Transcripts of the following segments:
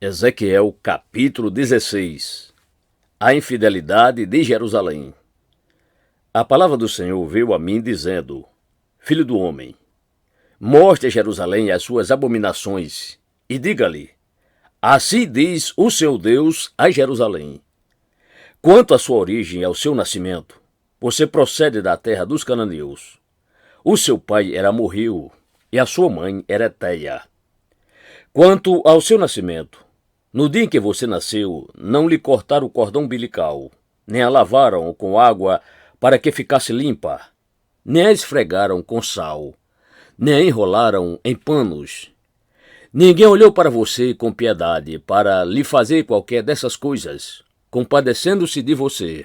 Ezequiel capítulo 16. A infidelidade de Jerusalém. A palavra do Senhor veio a mim dizendo: Filho do homem, mostre a Jerusalém as suas abominações e diga-lhe: assim diz o seu Deus a Jerusalém. Quanto à sua origem e ao seu nascimento, você procede da terra dos cananeus. O seu pai era amorreu e a sua mãe era heteia. Quanto ao seu nascimento, no dia em que você nasceu, não lhe cortaram o cordão umbilical, nem a lavaram com água para que ficasse limpa, nem a esfregaram com sal, nem a enrolaram em panos. Ninguém olhou para você com piedade para lhe fazer qualquer dessas coisas, compadecendo-se de você.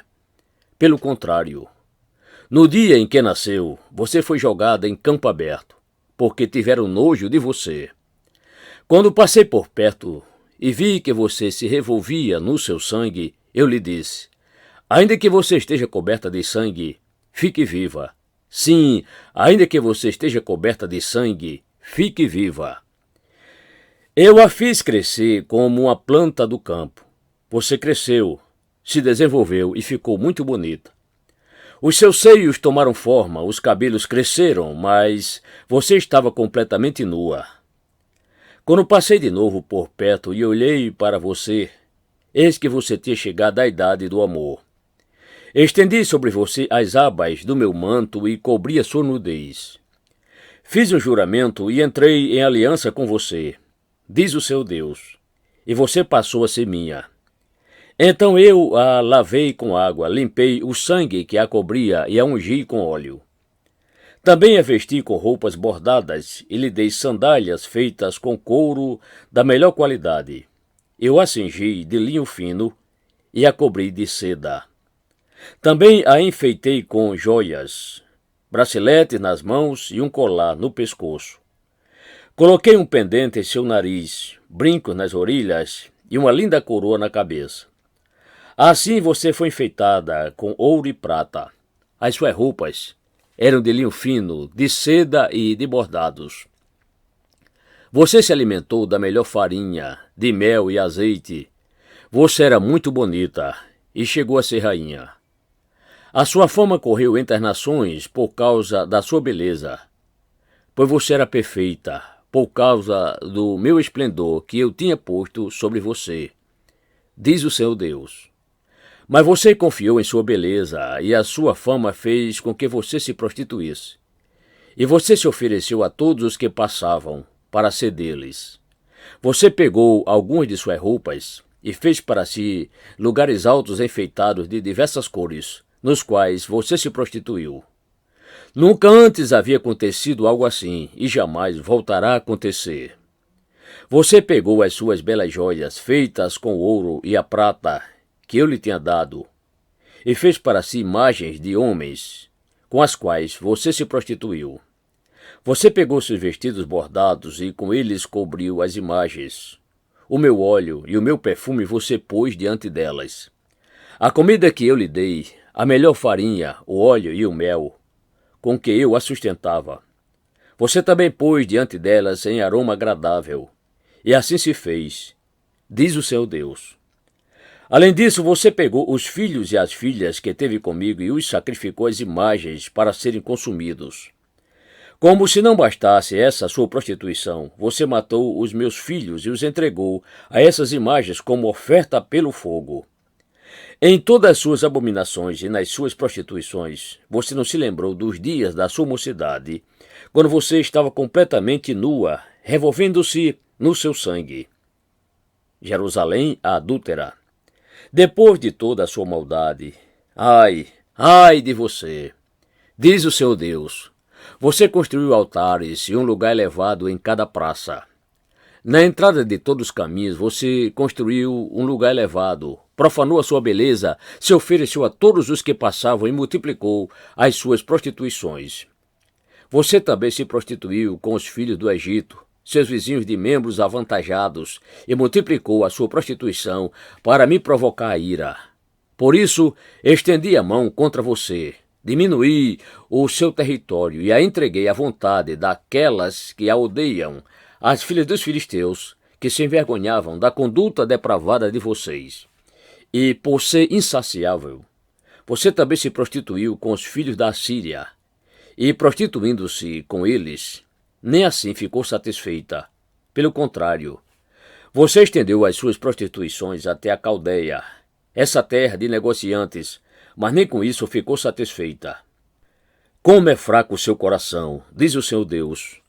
Pelo contrário, no dia em que nasceu, você foi jogada em campo aberto, porque tiveram nojo de você. Quando passei por perto e vi que você se revolvia no seu sangue, eu lhe disse: ainda que você esteja coberta de sangue, fique viva. Sim, ainda que você esteja coberta de sangue, fique viva. Eu a fiz crescer como uma planta do campo. Você cresceu, se desenvolveu e ficou muito bonita. Os seus seios tomaram forma, os cabelos cresceram, mas você estava completamente nua. Quando passei de novo por perto e olhei para você, eis que você tinha chegado à idade do amor. Estendi sobre você as abas do meu manto e cobri a sua nudez. Fiz um juramento e entrei em aliança com você, diz o seu Deus, e você passou a ser minha. Então eu a lavei com água, limpei o sangue que a cobria e a ungi com óleo. Também a vesti com roupas bordadas e lhe dei sandálias feitas com couro da melhor qualidade. Eu a cingi de linho fino e a cobri de seda. Também a enfeitei com joias, braceletes nas mãos e um colar no pescoço. Coloquei um pendente em seu nariz, brincos nas orelhas e uma linda coroa na cabeça. Assim você foi enfeitada com ouro e prata. As suas roupas eram de linho fino, de seda e de bordados. Você se alimentou da melhor farinha, de mel e azeite. Você era muito bonita e chegou a ser rainha. A sua fama correu entre as nações por causa da sua beleza, pois você era perfeita, por causa do meu esplendor que eu tinha posto sobre você, diz o seu Deus. Mas você confiou em sua beleza, e a sua fama fez com que você se prostituísse. E você se ofereceu a todos os que passavam, para ser deles. Você pegou algumas de suas roupas e fez para si lugares altos enfeitados de diversas cores, nos quais você se prostituiu. Nunca antes havia acontecido algo assim, e jamais voltará a acontecer. Você pegou as suas belas joias, feitas com ouro e a prata, que eu lhe tinha dado, e fez para si imagens de homens, com as quais você se prostituiu. Você pegou seus vestidos bordados e com eles cobriu as imagens. O meu óleo e o meu perfume você pôs diante delas. A comida que eu lhe dei, a melhor farinha, o óleo e o mel, com que eu a sustentava, você também pôs diante delas em aroma agradável. E assim se fez, diz o seu Deus. Além disso, você pegou os filhos e as filhas que teve comigo e os sacrificou às imagens para serem consumidos. Como se não bastasse essa sua prostituição, você matou os meus filhos e os entregou a essas imagens como oferta pelo fogo. Em todas as suas abominações e nas suas prostituições, você não se lembrou dos dias da sua mocidade, quando você estava completamente nua, revolvendo-se no seu sangue. Jerusalém a adúltera. Depois de toda a sua maldade, ai de você, diz o seu Deus, você construiu altares e um lugar elevado em cada praça. Na entrada de todos os caminhos, você construiu um lugar elevado, profanou a sua beleza, se ofereceu a todos os que passavam e multiplicou as suas prostituições. Você também se prostituiu com os filhos do Egito, seus vizinhos de membros avantajados, e multiplicou a sua prostituição para me provocar a ira. Por isso, estendi a mão contra você, diminuí o seu território e a entreguei à vontade daquelas que a odeiam, as filhas dos filisteus, que se envergonhavam da conduta depravada de vocês. E, por ser insaciável, você também se prostituiu com os filhos da Assíria, e, prostituindo-se com eles, nem assim ficou satisfeita. Pelo contrário, você estendeu as suas prostituições até a Caldeia, essa terra de negociantes, mas nem com isso ficou satisfeita. Como é fraco o seu coração, diz o Senhor Deus,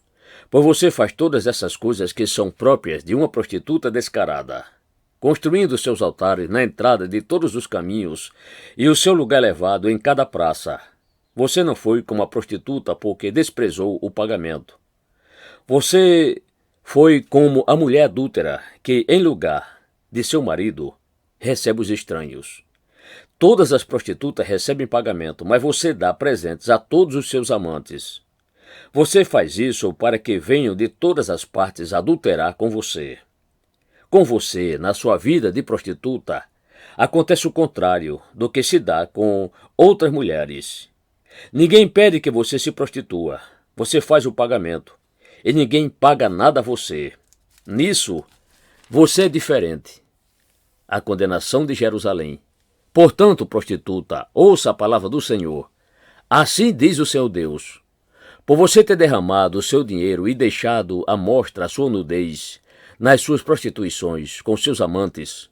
pois você faz todas essas coisas que são próprias de uma prostituta descarada, construindo seus altares na entrada de todos os caminhos e o seu lugar elevado em cada praça. Você não foi como a prostituta porque desprezou o pagamento. Você foi como a mulher adúltera que, em lugar de seu marido, recebe os estranhos. Todas as prostitutas recebem pagamento, mas você dá presentes a todos os seus amantes. Você faz isso para que venham de todas as partes adulterar com você. Com você, na sua vida de prostituta, acontece o contrário do que se dá com outras mulheres. Ninguém pede que você se prostitua. Você faz o pagamento. E ninguém paga nada a você. Nisso, você é diferente. A condenação de Jerusalém. Portanto, prostituta, ouça a palavra do Senhor. Assim diz o Senhor Deus. Por você ter derramado o seu dinheiro e deixado à mostra a sua nudez nas suas prostituições com seus amantes,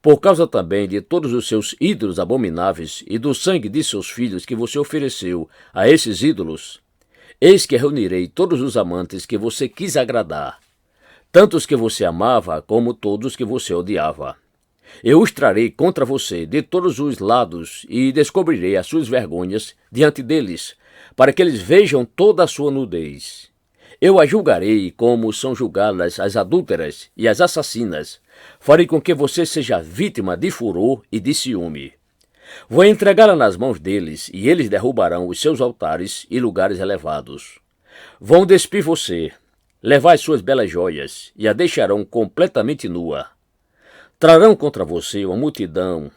por causa também de todos os seus ídolos abomináveis e do sangue de seus filhos que você ofereceu a esses ídolos, eis que reunirei todos os amantes que você quis agradar, tanto os que você amava como todos os que você odiava. Eu os trarei contra você de todos os lados e descobrirei as suas vergonhas diante deles, para que eles vejam toda a sua nudez. Eu as julgarei como são julgadas as adúlteras e as assassinas. Farei com que você seja vítima de furor e de ciúme. Vou entregá-la nas mãos deles, e eles derrubarão os seus altares e lugares elevados. Vão despir você, levar as suas belas joias, e a deixarão completamente nua. Trarão contra você uma multidão,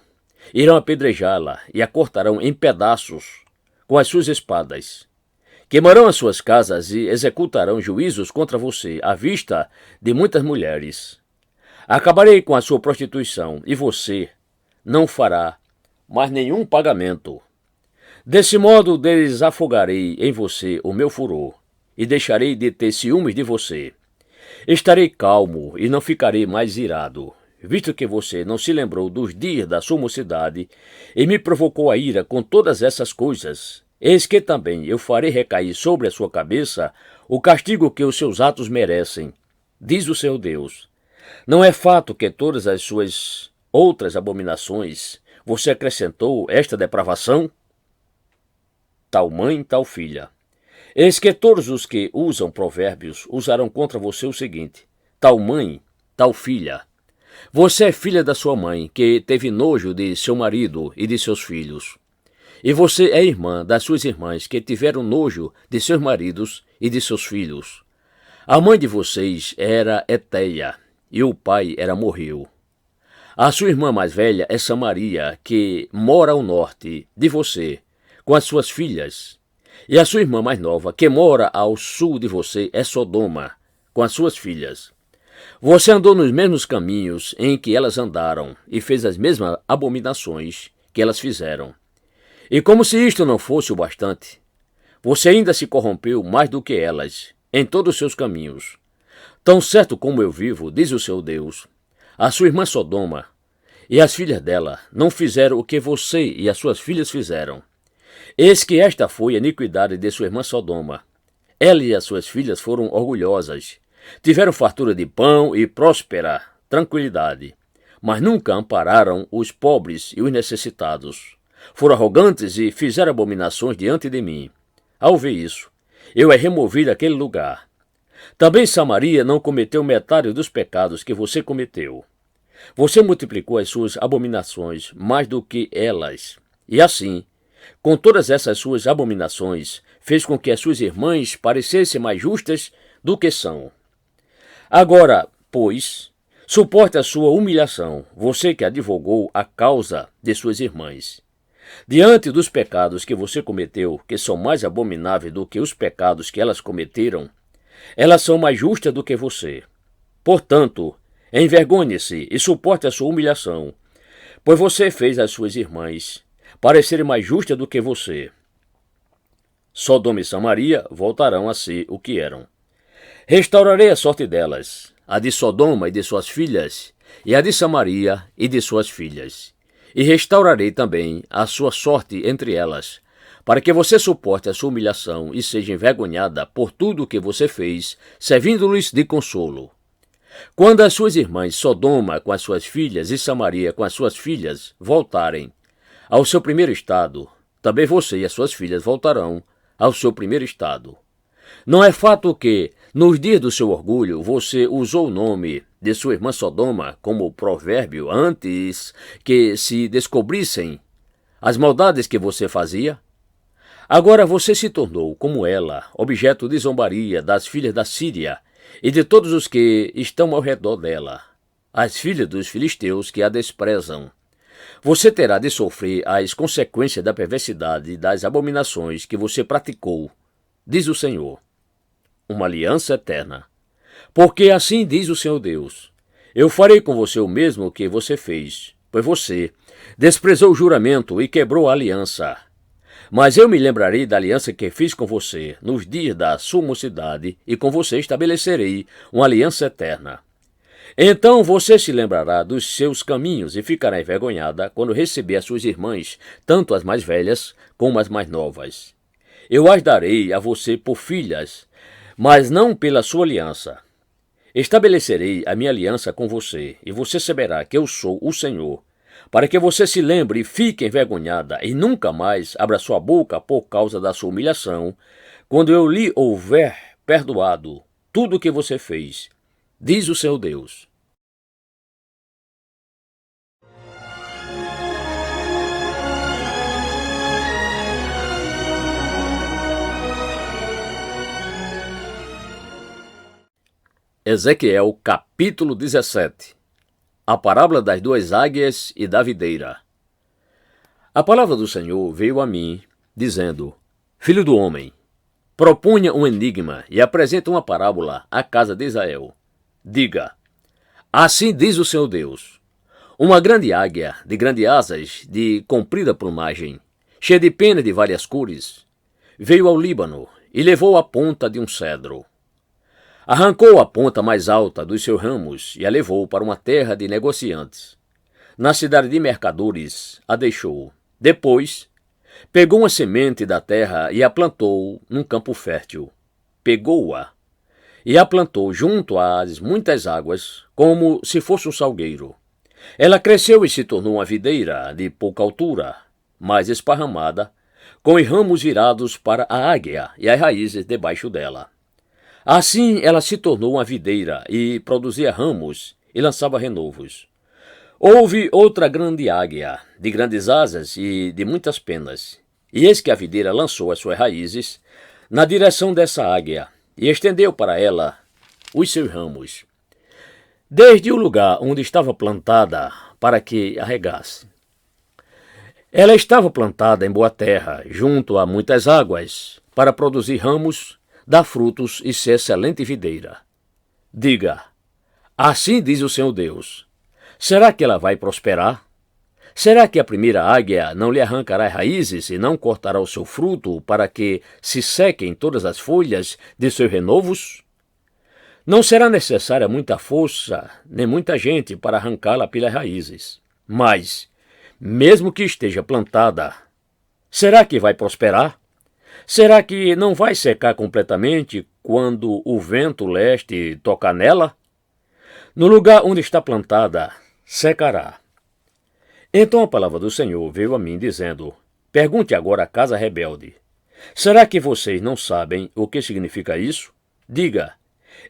irão apedrejá-la e a cortarão em pedaços com as suas espadas. Queimarão as suas casas e executarão juízos contra você à vista de muitas mulheres. Acabarei com a sua prostituição e você não fará mais nenhum pagamento. Desse modo desafogarei em você o meu furor e deixarei de ter ciúmes de você. Estarei calmo e não ficarei mais irado, visto que você não se lembrou dos dias da sua mocidade e me provocou a ira com todas essas coisas. Eis que também eu farei recair sobre a sua cabeça o castigo que os seus atos merecem, diz o seu Deus. Não é fato que todas as suas outras abominações você acrescentou esta depravação? Tal mãe, tal filha. Eis que todos os que usam provérbios usarão contra você o seguinte: tal mãe, tal filha. Você é filha da sua mãe, que teve nojo de seu marido e de seus filhos. E você é irmã das suas irmãs, que tiveram nojo de seus maridos e de seus filhos. A mãe de vocês era Eteia, e o pai era Morreu. A sua irmã mais velha é Samaria, que mora ao norte de você, com as suas filhas. E a sua irmã mais nova, que mora ao sul de você, é Sodoma, com as suas filhas. Você andou nos mesmos caminhos em que elas andaram, e fez as mesmas abominações que elas fizeram. E como se isto não fosse o bastante, você ainda se corrompeu mais do que elas, em todos os seus caminhos. Tão certo como eu vivo, diz o seu Deus, a sua irmã Sodoma e as filhas dela não fizeram o que você e as suas filhas fizeram. Eis que esta foi a iniquidade de sua irmã Sodoma. Ela e as suas filhas foram orgulhosas, tiveram fartura de pão e próspera tranquilidade, mas nunca ampararam os pobres e os necessitados. Foram arrogantes e fizeram abominações diante de mim. Ao ver isso, eu removi daquele lugar. Também Samaria não cometeu metade dos pecados que você cometeu. Você multiplicou as suas abominações mais do que elas. E assim, com todas essas suas abominações, fez com que as suas irmãs parecessem mais justas do que são. Agora, pois, suporte a sua humilhação, você que advogou a causa de suas irmãs. Diante dos pecados que você cometeu, que são mais abomináveis do que os pecados que elas cometeram, elas são mais justas do que você. Portanto, envergonhe-se e suporte a sua humilhação, pois você fez as suas irmãs parecerem mais justas do que você. Sodoma e Samaria voltarão a ser o que eram. Restaurarei a sorte delas, a de Sodoma e de suas filhas, e a de Samaria e de suas filhas. E restaurarei também a sua sorte entre elas, para que você suporte a sua humilhação e seja envergonhada por tudo o que você fez, servindo-lhes de consolo. Quando as suas irmãs Sodoma com as suas filhas e Samaria com as suas filhas voltarem ao seu primeiro estado, também você e as suas filhas voltarão ao seu primeiro estado. Não é fato que, nos dias do seu orgulho, você usou o nome de sua irmã Sodoma como provérbio antes que se descobrissem as maldades que você fazia? Agora você se tornou, como ela, objeto de zombaria das filhas da Síria e de todos os que estão ao redor dela, as filhas dos filisteus que a desprezam. Você terá de sofrer as consequências da perversidade e das abominações que você praticou, diz o Senhor. Uma aliança eterna. Porque assim diz o Senhor Deus: eu farei com você o mesmo que você fez, pois você desprezou o juramento e quebrou a aliança. Mas eu me lembrarei da aliança que fiz com você nos dias da sua mocidade, e com você estabelecerei uma aliança eterna. Então você se lembrará dos seus caminhos e ficará envergonhada quando receber as suas irmãs, tanto as mais velhas como as mais novas. Eu as darei a você por filhas, mas não pela sua aliança. Estabelecerei a minha aliança com você, e você saberá que eu sou o Senhor, para que você se lembre e fique envergonhada e nunca mais abra sua boca por causa da sua humilhação, quando eu lhe houver perdoado tudo o que você fez, diz o seu Deus. Ezequiel capítulo 17. A parábola das duas águias e da videira. A palavra do Senhor veio a mim, dizendo: Filho do homem, propunha um enigma e apresenta uma parábola à casa de Israel. Diga: assim diz o Senhor Deus: uma grande águia, de grandes asas, de comprida plumagem, cheia de penas de várias cores, veio ao Líbano e levou a ponta de um cedro. Arrancou a ponta mais alta dos seus ramos e a levou para uma terra de negociantes. Na cidade de mercadores a deixou. Depois, pegou uma semente da terra e a plantou num campo fértil. Pegou-a e a plantou junto às muitas águas, como se fosse um salgueiro. Ela cresceu e se tornou uma videira de pouca altura, mais esparramada, com os ramos virados para a águia e as raízes debaixo dela. Assim ela se tornou uma videira e produzia ramos e lançava renovos. Houve outra grande águia, de grandes asas e de muitas penas. E eis que a videira lançou as suas raízes na direção dessa águia e estendeu para ela os seus ramos, desde o lugar onde estava plantada, para que a regasse. Ela estava plantada em boa terra, junto a muitas águas, para produzir ramos, dar frutos e ser excelente videira. Diga: assim diz o Senhor Deus: será que ela vai prosperar? Será que a primeira águia não lhe arrancará as raízes e não cortará o seu fruto para que se sequem todas as folhas de seus renovos? Não será necessária muita força nem muita gente para arrancá-la pelas raízes. Mas, mesmo que esteja plantada, será que vai prosperar? Será que não vai secar completamente quando o vento leste tocar nela? No lugar onde está plantada, secará. Então a palavra do Senhor veio a mim dizendo: pergunte agora à casa rebelde: será que vocês não sabem o que significa isso? Diga: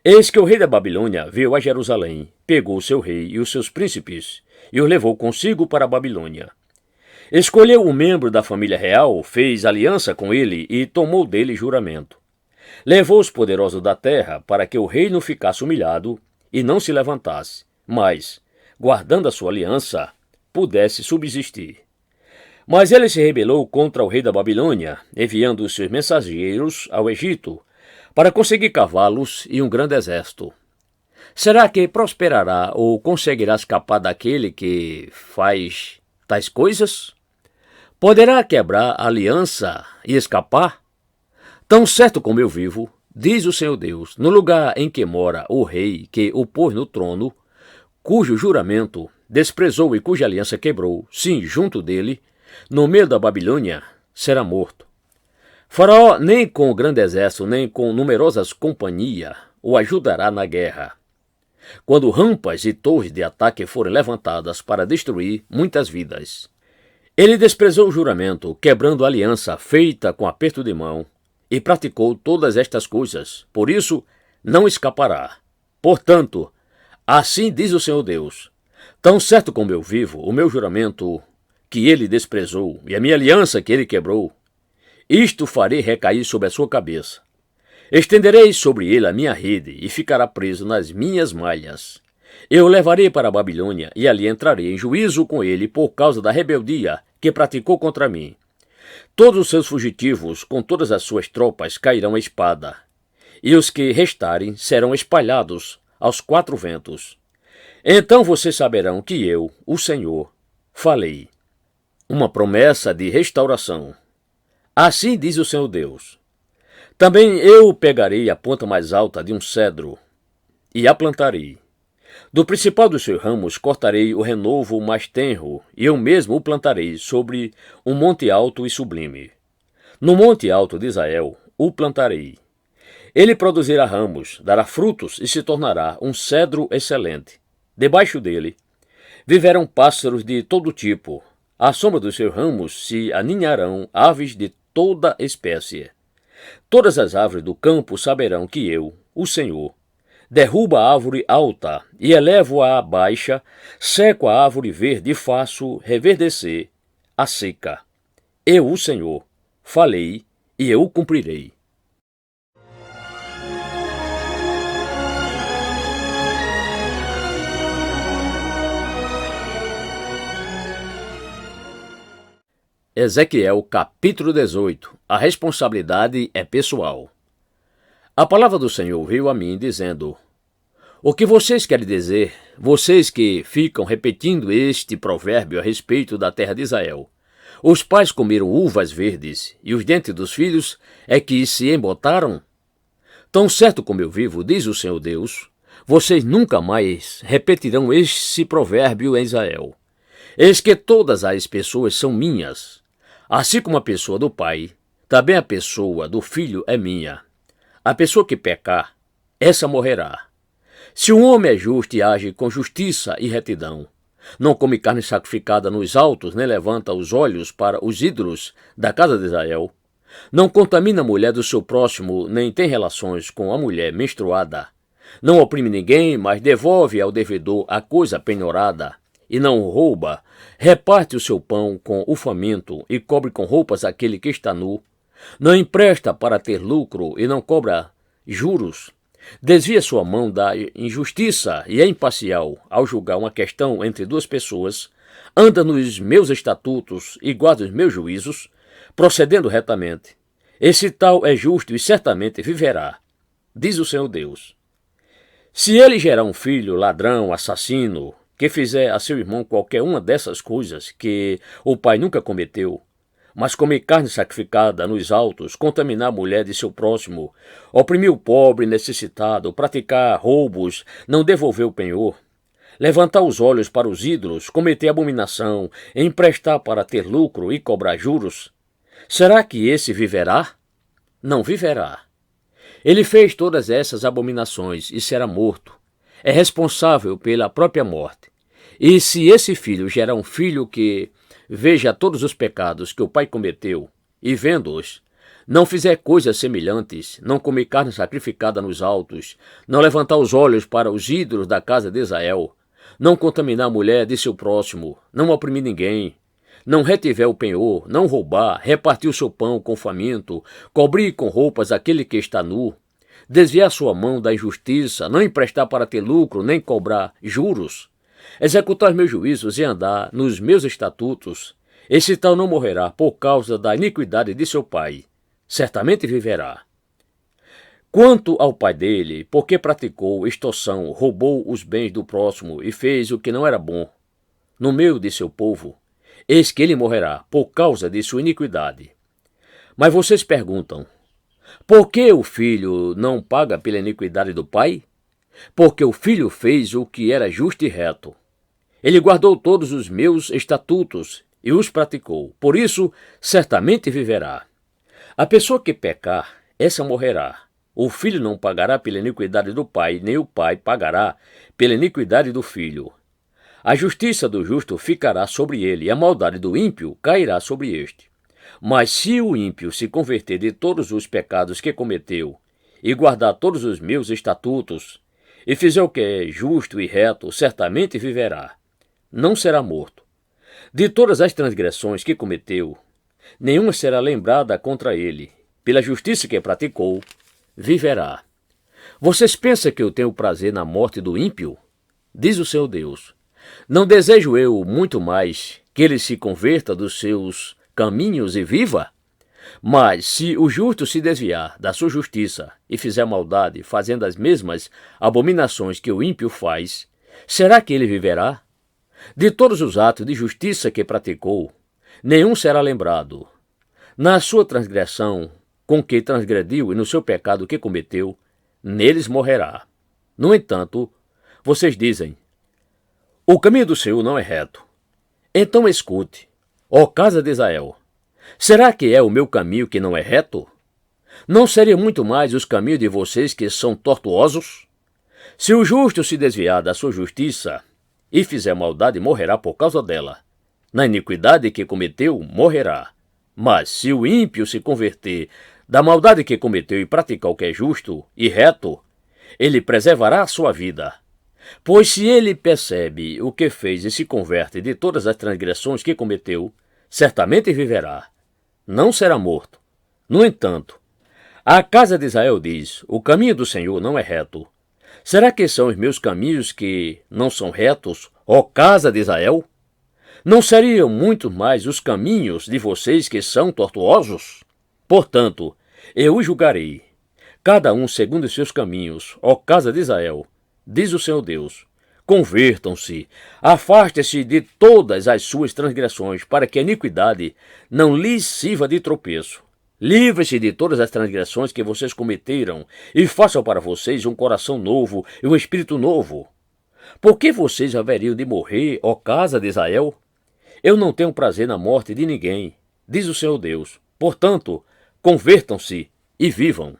eis que o rei da Babilônia veio a Jerusalém, pegou o seu rei e os seus príncipes e os levou consigo para a Babilônia. Escolheu um membro da família real, fez aliança com ele e tomou dele juramento. Levou os poderosos da terra para que o reino ficasse humilhado e não se levantasse, mas, guardando a sua aliança, pudesse subsistir. Mas ele se rebelou contra o rei da Babilônia, enviando os seus mensageiros ao Egito para conseguir cavalos e um grande exército. Será que prosperará ou conseguirá escapar daquele que faz tais coisas? Poderá quebrar a aliança e escapar? Tão certo como eu vivo, diz o Senhor Deus, no lugar em que mora o rei que o pôs no trono, cujo juramento desprezou e cuja aliança quebrou, sim, junto dele, no meio da Babilônia, será morto. Faraó nem com grande exército, nem com numerosas companhias o ajudará na guerra. Quando rampas e torres de ataque forem levantadas para destruir muitas vidas. Ele desprezou o juramento, quebrando a aliança feita com aperto de mão, e praticou todas estas coisas, por isso não escapará. Portanto, assim diz o Senhor Deus, tão certo como eu vivo, o meu juramento que ele desprezou e a minha aliança que ele quebrou, isto farei recair sobre a sua cabeça. Estenderei sobre ele a minha rede e ficará preso nas minhas malhas. Eu o levarei para a Babilônia e ali entrarei em juízo com ele por causa da rebeldia que praticou contra mim. Todos os seus fugitivos, com todas as suas tropas, cairão à espada, e os que restarem serão espalhados aos quatro ventos. Então vocês saberão que eu, o Senhor, falei. Uma promessa de restauração. Assim diz o Senhor Deus. Também eu pegarei a ponta mais alta de um cedro e a plantarei. Do principal dos seus ramos cortarei o renovo mais tenro, e eu mesmo o plantarei sobre um monte alto e sublime. No monte alto de Israel o plantarei. Ele produzirá ramos, dará frutos e se tornará um cedro excelente. Debaixo dele viverão pássaros de todo tipo. À sombra dos seus ramos se aninharão aves de toda espécie. Todas as árvores do campo saberão que eu, o Senhor, derrubo a árvore alta e elevo-a baixa, seco a árvore verde e faço reverdecer a seca. Eu, o Senhor, falei e eu o cumprirei. Ezequiel capítulo 18. A responsabilidade é pessoal. A palavra do Senhor veio a mim dizendo: o que vocês querem dizer, vocês que ficam repetindo este provérbio a respeito da terra de Israel? Os pais comeram uvas verdes e os dentes dos filhos é que se embotaram? Tão certo como eu vivo, diz o Senhor Deus, vocês nunca mais repetirão esse provérbio em Israel. Eis que todas as pessoas são minhas. Assim como a pessoa do pai, também a pessoa do filho é minha. A pessoa que pecar, essa morrerá. Se um homem é justo e age com justiça e retidão, não come carne sacrificada nos altos, nem levanta os olhos para os ídolos da casa de Israel, não contamina a mulher do seu próximo, nem tem relações com a mulher menstruada, não oprime ninguém, mas devolve ao devedor a coisa penhorada, e não rouba, reparte o seu pão com o faminto e cobre com roupas aquele que está nu, não empresta para ter lucro e não cobra juros, desvia sua mão da injustiça e é imparcial ao julgar uma questão entre duas pessoas, anda nos meus estatutos e guarda os meus juízos, procedendo retamente. Esse tal é justo e certamente viverá, diz o Senhor Deus. Se ele gerar um filho ladrão, assassino, que fizer a seu irmão qualquer uma dessas coisas que o pai nunca cometeu, mas comer carne sacrificada nos altos, contaminar a mulher de seu próximo, oprimir o pobre e necessitado, praticar roubos, não devolver o penhor, levantar os olhos para os ídolos, cometer abominação, emprestar para ter lucro e cobrar juros, será que esse viverá? Não viverá. Ele fez todas essas abominações e será morto. É responsável pela própria morte. E se esse filho gerar um filho que veja todos os pecados que o pai cometeu, e vendo-os, não fizer coisas semelhantes, não comer carne sacrificada nos altos, não levantar os olhos para os ídolos da casa de Israel, não contaminar a mulher de seu próximo, não oprimir ninguém, não retiver o penhor, não roubar, repartir o seu pão com faminto, cobrir com roupas aquele que está nu, desviar sua mão da injustiça, não emprestar para ter lucro, nem cobrar juros, executar meus juízos e andar nos meus estatutos, esse tal não morrerá por causa da iniquidade de seu pai, certamente viverá. Quanto ao pai dele, porque praticou extorsão, roubou os bens do próximo e fez o que não era bom no meio de seu povo, eis que ele morrerá por causa de sua iniquidade. Mas vocês perguntam, por que o filho não paga pela iniquidade do pai? Porque o filho fez o que era justo e reto. Ele guardou todos os meus estatutos e os praticou. Por isso, certamente viverá. A pessoa que pecar, essa morrerá. O filho não pagará pela iniquidade do pai, nem o pai pagará pela iniquidade do filho. A justiça do justo ficará sobre ele, e a maldade do ímpio cairá sobre este. Mas se o ímpio se converter de todos os pecados que cometeu, e guardar todos os meus estatutos, e fizer o que é justo e reto, certamente viverá. Não será morto. De todas as transgressões que cometeu, nenhuma será lembrada contra ele. Pela justiça que praticou, viverá. Vocês pensam que eu tenho prazer na morte do ímpio? Diz o seu Deus. Não desejo eu muito mais que ele se converta dos seus caminhos e viva? Mas se o justo se desviar da sua justiça e fizer maldade, fazendo as mesmas abominações que o ímpio faz, será que ele viverá? De todos os atos de justiça que praticou, nenhum será lembrado. Na sua transgressão com que transgrediu e no seu pecado que cometeu, neles morrerá. No entanto, vocês dizem, o caminho do Senhor não é reto. Então escute, ó casa de Israel, será que é o meu caminho que não é reto? Não seria muito mais os caminhos de vocês que são tortuosos? Se o justo se desviar da sua justiça e fizer maldade, morrerá por causa dela. Na iniquidade que cometeu, morrerá. Mas se o ímpio se converter da maldade que cometeu e praticar o que é justo e reto, ele preservará a sua vida. Pois se ele percebe o que fez e se converte de todas as transgressões que cometeu, certamente viverá. Não será morto. No entanto, a casa de Israel diz, o caminho do Senhor não é reto. Será que são os meus caminhos que não são retos, ó casa de Israel? Não seriam muito mais os caminhos de vocês que são tortuosos? Portanto, eu os julgarei, cada um segundo os seus caminhos, ó casa de Israel, diz o Senhor Deus. Convertam-se, afastem-se de todas as suas transgressões, para que a iniquidade não lhes sirva de tropeço. Livrem-se de todas as transgressões que vocês cometeram e façam para vocês um coração novo e um espírito novo. Por que vocês haveriam de morrer, ó casa de Israel? Eu não tenho prazer na morte de ninguém, diz o Senhor Deus. Portanto, convertam-se e vivam.